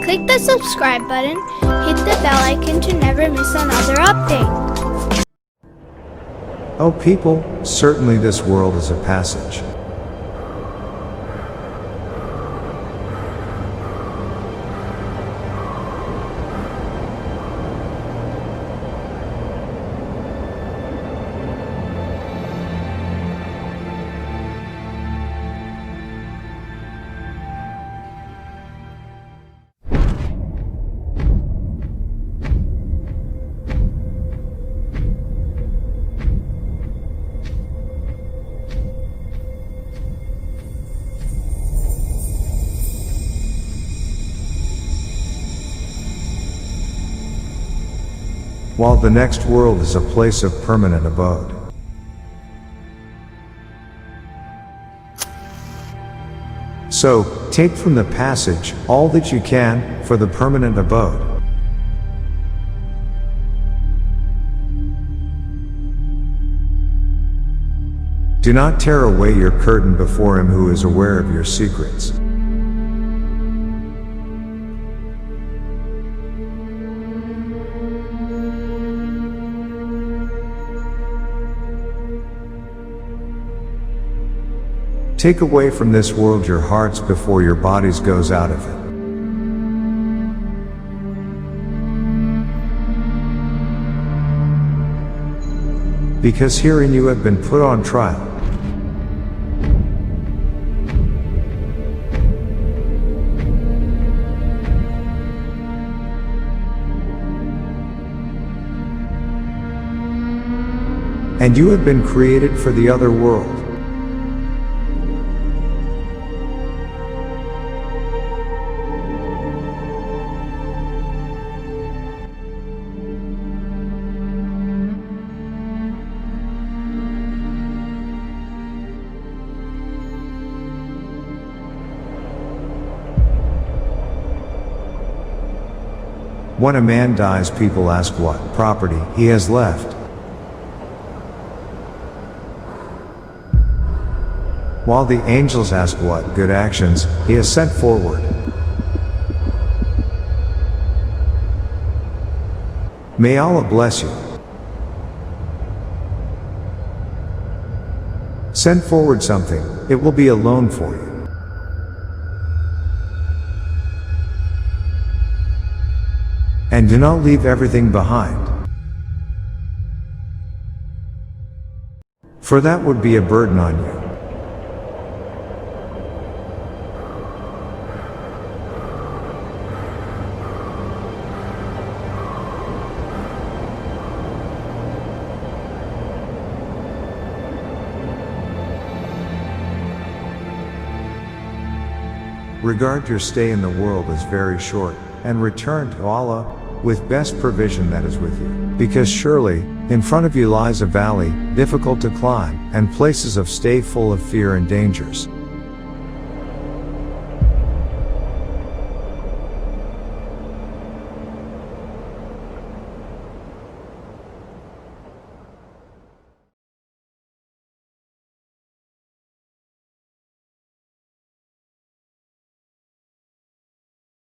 Click the subscribe button, hit the bell icon to never miss another update. Oh people, certainly this world is a passage. While the next world is a place of permanent abode. So, take from the passage all that you can for the permanent abode. Do not tear away your curtain before him who is aware of your secrets. Take away from this world your hearts before your bodies goes out of it. Because herein you have been put on trial. And you have been created for the other world. When a man dies, people ask what property he has left. While the angels ask what good actions he has sent forward. May Allah bless you. Send forward something, it will be a loan for you. And do not leave everything behind. For that would be a burden on you. Regard your stay in the world as very short, and return to Allah with best provision that is with you. Because surely, in front of you lies a valley, difficult to climb, and places of stay full of fear and dangers.